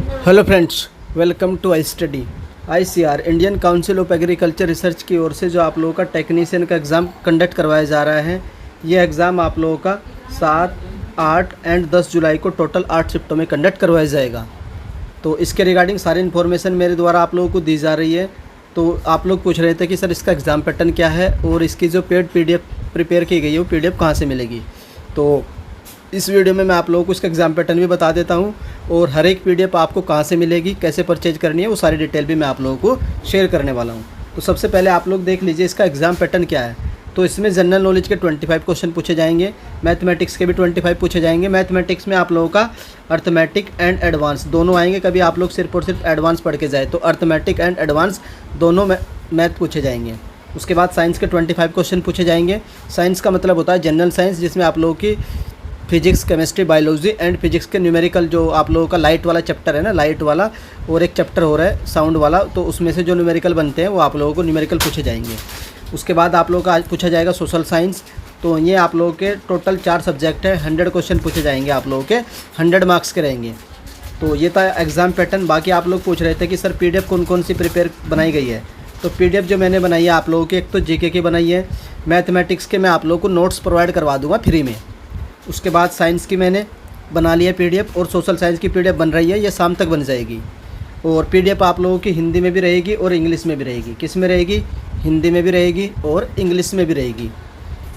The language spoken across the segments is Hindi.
Hello friends, welcome to I study. ICR Indian council of agriculture research की ओर से जो आप लोगों का टेक्नीशियन का एग्ज़ाम कंडक्ट करवाया जा रहा है, ये एग्ज़ाम आप लोगों का 7, 8 एंड 10 जुलाई को टोटल 8 शिफ्टों में कंडक्ट करवाया जाएगा। तो इसके रिगार्डिंग सारी इन्फॉर्मेशन मेरे द्वारा आप लोगों को दी जा रही है। तो आप लोग पूछ रहे थे कि सर इसका एग्ज़ाम पैटर्न क्या है और इसकी जो पेड पीडीएफ प्रिपेयर की गई है वो पीडीएफ कहाँ से मिलेगी। तो इस वीडियो में मैं आप लोगों को इसका एग्ज़ाम पैटर्न भी बता देता हूँ और हर एक पीडीएफ आपको कहाँ से मिलेगी, कैसे परचेज करनी है, वो सारी डिटेल भी मैं आप लोगों को शेयर करने वाला हूँ। तो सबसे पहले आप लोग देख लीजिए इसका एग्ज़ाम पैटर्न क्या है। तो इसमें जनरल नॉलेज के 25 क्वेश्चन पूछे जाएंगे, मैथमेटिक्स के भी 25 पूछे जाएंगे। मैथमेटिक्स में आप लोगों का अर्थमेटिक एंड एडवांस दोनों आएंगे। कभी आप लोग सिर्फ और सिर्फ एडवांस पढ़ के जाए तो अर्थमेटिक एंड एडवांस दोनों मैथ पूछे जाएंगे। उसके बाद साइंस के 25 क्वेश्चन पूछे जाएंगे। साइंस का मतलब होता है जनरल साइंस, जिसमें आप लोगों की physics, chemistry, biology and physics के न्यूमेरिकल जो आप लोगों का लाइट वाला चैप्टर है ना, लाइट वाला, और एक चैप्टर हो रहा है साउंड वाला, तो उसमें से जो न्यूमेरिकल बनते हैं वो आप लोगों को न्यूमेरिकल पूछे जाएंगे। उसके बाद आप लोगों का आज पूछा जाएगा सोशल साइंस। तो ये आप लोगों के टोटल 4 सब्जेक्ट है, 100 क्वेश्चन पूछे जाएंगे, आप लोगों के 100 मार्क्स के रहेंगे। तो ये था एग्ज़ाम पैटर्न। बाकी आप लोग पूछ रहे थे कि सर पीडीएफ कौन कौन सी प्रिपेयर बनाई गई है। तो पीडीएफ जो मैंने बनाई है आप लोगों की, एक तो जीके की बनाई है, मैथमेटिक्स के मैं आप लोगों को नोट्स प्रोवाइड करवा दूंगा फ्री में। उसके बाद साइंस की मैंने बना लिया पीडीएफ, और सोशल साइंस की पीडीएफ बन रही है, ये शाम तक बन जाएगी। और पीडीएफ आप लोगों की हिंदी में भी रहेगी और इंग्लिश में भी रहेगी। किस में रहेगी? हिंदी में भी रहेगी और इंग्लिश में भी रहेगी।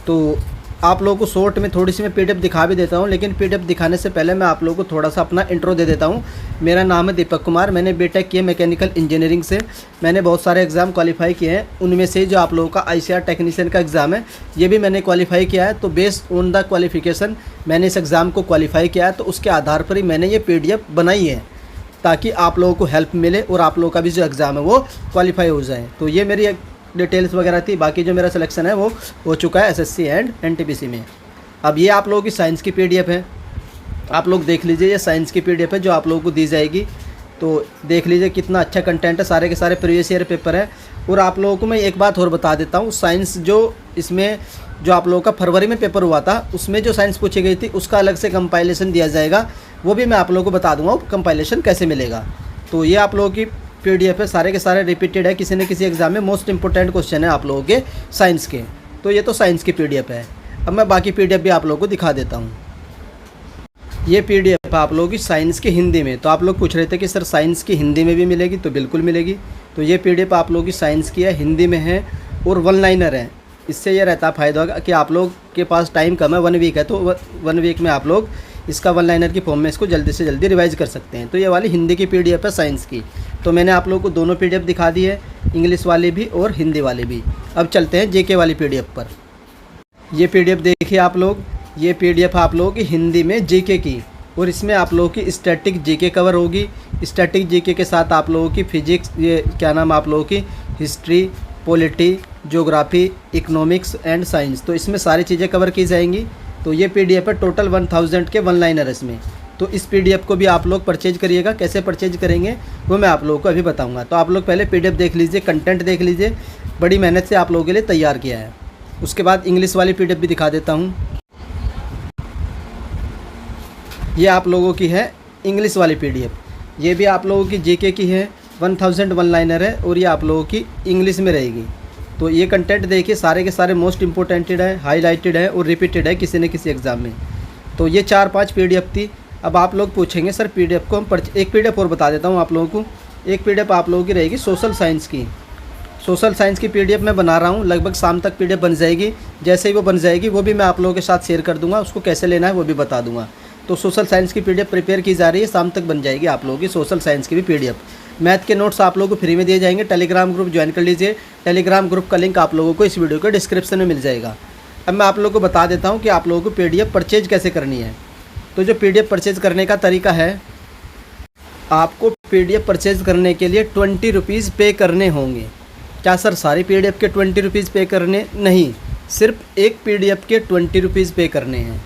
तो आप लोगों को शॉर्ट में थोड़ी सी मैं पीडीएफ दिखा भी देता हूँ, लेकिन पीडीएफ दिखाने से पहले मैं आप लोगों को थोड़ा सा अपना इंट्रो दे देता हूँ। मेरा नाम है दीपक कुमार, मैंने बीटेक किया मैकेनिकल इंजीनियरिंग से। मैंने बहुत सारे एग्ज़ाम क्वालिफाई किए हैं, उनमें से जो आप लोगों का आईसीआर टेक्नीशियन का एग्ज़ाम है ये भी मैंने क्वालिफाई किया है। तो बेस्ड ऑन द क्वालिफिकेशन मैंने इस एग्ज़ाम को क्वालिफाई किया है, तो उसके आधार पर ही मैंने ये पीडीएफ बनाई है, ताकि आप लोगों को हेल्प मिले और आप लोगों का भी जो एग्ज़ाम है वो क्वालिफाई हो जाए। तो ये मेरी डिटेल्स वगैरह थी। बाकी जो मेरा सिलेक्शन है वो हो चुका है एसएससी एंड एनटीपीसी में। अब ये आप लोगों की साइंस की पीडीएफ है, आप लोग देख लीजिए, ये साइंस की पीडीएफ है जो आप लोगों को दी जाएगी। तो देख लीजिए कितना अच्छा कंटेंट है, सारे के सारे प्रीवियस ईयर पेपर है। और आप लोगों को मैं एक बात और बता देता हूँ, साइंस जो इसमें जो आप लोगों का फरवरी में पेपर हुआ था, उसमें जो साइंस पूछी गई थी उसका अलग से कंपाइलेशन दिया जाएगा, वो भी मैं आप लोगों को बता दूंगा कंपाइलेशन कैसे मिलेगा। तो ये आप लोगों की पीडीएफ है, सारे के सारे रिपीटेड है, किसी न किसी एग्जाम में मोस्ट इंपॉर्टेंट क्वेश्चन है आप लोगों के साइंस के। तो ये तो साइंस की पीडीएफ है। अब मैं बाकी पीडीएफ भी आप लोगों को दिखा देता हूँ। ये पीडीएफ है आप लोगों की साइंस की हिंदी में। तो आप लोग पूछ रहे थे कि सर साइंस की हिंदी में भी मिलेगी, तो बिल्कुल मिलेगी। तो ये पीडीएफ आप लोगों की साइंस की है, हिंदी में है और 1 लाइनर है। इससे ये रहता फ़ायदा कि आप लोग के पास टाइम कम है, 1 वीक है, तो 1 वीक में आप लोग इसका 1 लाइनर की फॉर्म में इसको जल्दी से जल्दी रिवाइज कर सकते हैं। तो ये वाली हिंदी की पीडीएफ है साइंस की। तो मैंने आप लोगों को दोनों पीडीएफ दिखा दी है, इंग्लिश वाली भी और हिंदी वाली भी। अब चलते हैं जीके वाली पीडीएफ पर। ये पीडीएफ देखिए आप लोग, ये पीडीएफ आप लोगों की हिंदी में जीके की, और इसमें आप लोगों की स्टैटिक जीके कवर होगी। स्टैटिक जीके के साथ आप लोगों की फिजिक्स, ये क्या नाम, आप लोगों की history, polity, geography, economics and science, तो इसमें सारी चीज़ें कवर की जाएंगी। तो ये पीडीएफ है, टोटल 1000 के 1 लाइनर इसमें। तो इस पीडीएफ को भी आप लोग परचेज करिएगा। कैसे परचेज करेंगे वो मैं आप लोगों को अभी बताऊंगा। तो आप लोग पहले पीडीएफ देख लीजिए, कंटेंट देख लीजिए, बड़ी मेहनत से आप लोगों के लिए तैयार किया है। उसके बाद इंग्लिश वाली पीडीएफ भी दिखा देता हूँ। ये आप लोगों की है इंग्लिश वाली पीडीएफ, ये भी आप लोगों की जीके की है, 1000 1 लाइनर है और ये आप लोगों की इंग्लिश में रहेगी। तो ये कंटेंट देखिए, सारे के सारे मोस्ट इंपॉर्टेंटेड है, हाईलाइटेड है और रिपीटेड है किसी न किसी एग्ज़ाम में। तो ये 4-5 पीडीएफ थी। अब आप लोग पूछेंगे सर पीडीएफ को हम एक पीडीएफ और बता देता हूँ आप लोगों को। एक पीडीएफ आप लोगों की रहेगी सोशल साइंस की। सोशल साइंस की पीडीएफ मैं बना रहा हूँ, लगभग शाम तक पीडीएफ बन जाएगी। जैसे ही वो बन जाएगी वो भी मैं आप लोगों के साथ शेयर कर दूँगा, उसको कैसे लेना है वो भी बता दूँगा। तो सोशल साइंस की पीडीएफ प्रिपेयर की जा रही है, शाम तक बन जाएगी आप लोगों की सोशल साइंस की भी पीडीएफ। मैथ के नोट्स आप लोगों को फ्री में दिए जाएंगे। टेलीग्राम ग्रुप ज्वाइन कर लीजिए, टेलीग्राम ग्रुप का लिंक आप लोगों को इस वीडियो के डिस्क्रिप्शन में मिल जाएगा। अब मैं आप लोगों को बता देता हूँ कि आप लोगों को पीडीएफ परचेज कैसे करनी है। तो जो पीडीएफ परचेज करने का तरीका है, आपको पीडीएफ परचेज करने के लिए 20 रुपीज़ पे करने होंगे। क्या सर सारी पीडीएफ के 20 रुपीज़ पे करने? नहीं, सिर्फ एक पीडीएफ के 20 रुपीज़ पे करने हैं।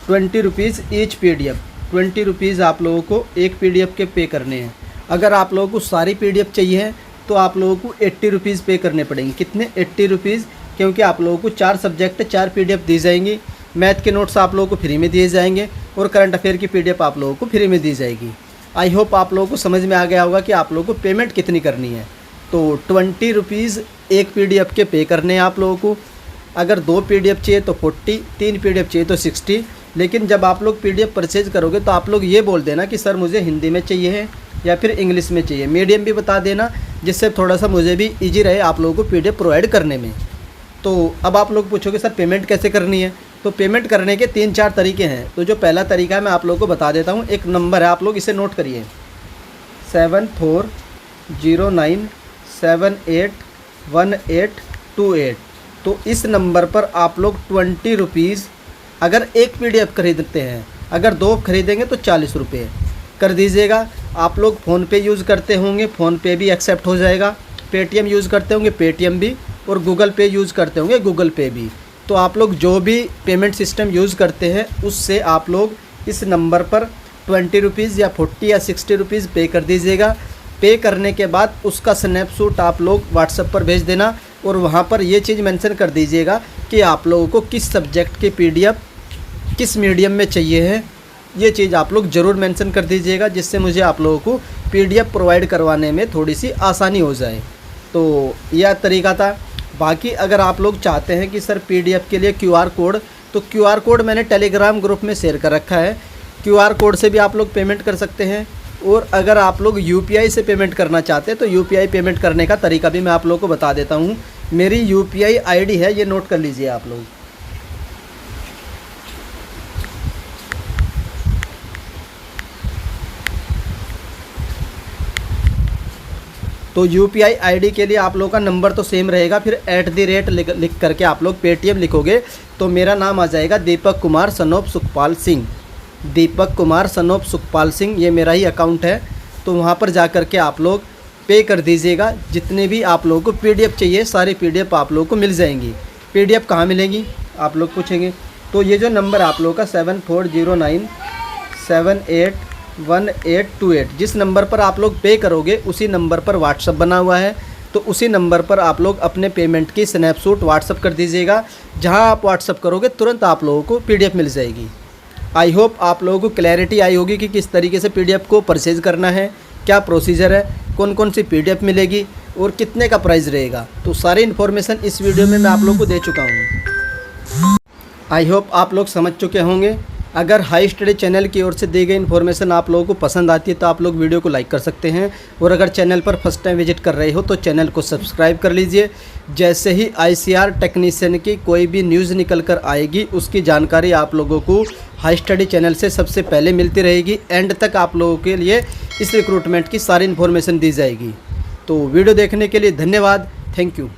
20 रुपीज़ ईच पीडीएफ, 20 रुपीज़ आप लोगों को एक पीडीएफ के पे करने हैं। अगर आप लोगों को सारी पीडीएफ चाहिए तो आप लोगों को 80 रुपीज़ पे करने पड़ेंगे। कितने? 80 रुपीज़, क्योंकि आप लोगों को 4 सब्जेक्ट 4 पीडीएफ दी जाएंगी। मैथ के नोट्स आप लोगों को फ्री में दिए जाएंगे और करंट अफेयर की पीडीएफ आप लोगों को फ्री में दी जाएगी। आई होप आप लोगों को समझ में आ गया होगा कि आप लोगों को पेमेंट कितनी करनी है। तो 20 रुपीज़ एक PDF के पे करने हैं आप लोगों को। अगर 2 PDF चाहिए तो 40, 3 PDF चाहिए तो 60। लेकिन जब आप लोग PDF परचेज करोगे तो आप लोग ये बोल देना कि सर मुझे हिंदी में चाहिए है या फिर इंग्लिश में चाहिए, मीडियम भी बता देना, जिससे थोड़ा सा मुझे भी ईजी रहे आप लोगों को PDF प्रोवाइड करने में। तो अब आप लोग पूछोगे सर पेमेंट कैसे करनी है। तो पेमेंट करने के 3-4 तरीके हैं। तो जो पहला तरीका है मैं आप लोगों को बता देता हूँ। एक नंबर है, आप लोग इसे नोट करिए, 7409781828। तो इस नंबर पर आप लोग 20 रुपीज़ अगर एक PDF खरीदते हैं, अगर 2 खरीदेंगे तो 40 रुपये कर दीजिएगा। आप लोग फ़ोनपे यूज़ करते होंगे, फ़ोनपे भी एक्सेप्ट हो जाएगा। पेटीएम यूज़ करते होंगे, पेटीएम भी, और गूगल पे यूज़ करते होंगे, गूगल पे भी। तो आप लोग जो भी पेमेंट सिस्टम यूज़ करते हैं उससे आप लोग इस नंबर पर 20 रुपीज़ या 40 या 60 रुपीज़ पे कर दीजिएगा। पे करने के बाद उसका स्नैपशॉट आप लोग व्हाट्सएप पर भेज देना, और वहाँ पर ये चीज़ मेंशन कर दीजिएगा कि आप लोगों को किस सब्जेक्ट के PDF किस मीडियम में चाहिए है। ये चीज़ आप लोग ज़रूर मेंशन कर दीजिएगा, जिससे मुझे आप लोगों को PDF प्रोवाइड करवाने में थोड़ी सी आसानी हो जाए। तो यह तरीका था। बाकी अगर आप लोग चाहते हैं कि सर PDF के लिए QR कोड, तो QR कोड मैंने टेलीग्राम ग्रुप में शेयर कर रखा है। QR कोड से भी आप लोग पेमेंट कर सकते हैं। और अगर आप लोग UPI से पेमेंट करना चाहते हैं तो UPI पेमेंट करने का तरीका भी मैं आप लोगों को बता देता हूँ। मेरी UPI ID है, ये नोट कर लीजिए आप लोग। तो UPI ID के लिए आप लोगों का नंबर तो सेम रहेगा, फिर @ लिख करके आप लोग पेटीएम लिखोगे तो मेरा नाम आ जाएगा Deepak Kumar son of Sukhpal Singh. Deepak Kumar son of Sukhpal Singh, ये मेरा ही अकाउंट है। तो वहाँ पर जा कर के आप लोग पे कर दीजिएगा। जितने भी आप लोगों को PDF चाहिए सारी PDF आप लोगों को मिल जाएंगी। PDF कहाँ मिलेंगी आप लोग पूछेंगे। तो ये जो नंबर आप लोगों का 7409781828, जिस नंबर पर आप लोग पे करोगे उसी नंबर पर व्हाट्सअप बना हुआ है। तो उसी नंबर पर आप लोग अपने पेमेंट की स्नैपशॉट व्हाट्सअप कर दीजिएगा। जहां आप व्हाट्सअप करोगे तुरंत आप लोगों को PDF मिल जाएगी। आई होप आप लोगों को क्लैरिटी आई होगी कि किस तरीके से PDF को परचेज़ करना है, क्या प्रोसीजर है, कौन कौन सी PDF मिलेगी और कितने का प्राइस रहेगा। तो सारी इन्फॉर्मेशन इस वीडियो में मैं आप लोगों को दे चुका हूँ। आई होप आप लोग समझ चुके होंगे। अगर हाई स्टडी चैनल की ओर से दी गई इन्फॉर्मेशन आप लोगों को पसंद आती है तो आप लोग वीडियो को लाइक कर सकते हैं, और अगर चैनल पर फर्स्ट टाइम विजिट कर रहे हो तो चैनल को सब्सक्राइब कर लीजिए। जैसे ही ICR टेक्नीशियन की कोई भी न्यूज़ निकल कर आएगी उसकी जानकारी आप लोगों को हाई स्टडी चैनल से सबसे पहले मिलती रहेगी। एंड तक आप लोगों के लिए इस रिक्रूटमेंट की सारी इन्फॉर्मेशन दी जाएगी। तो वीडियो देखने के लिए धन्यवाद। Thank you.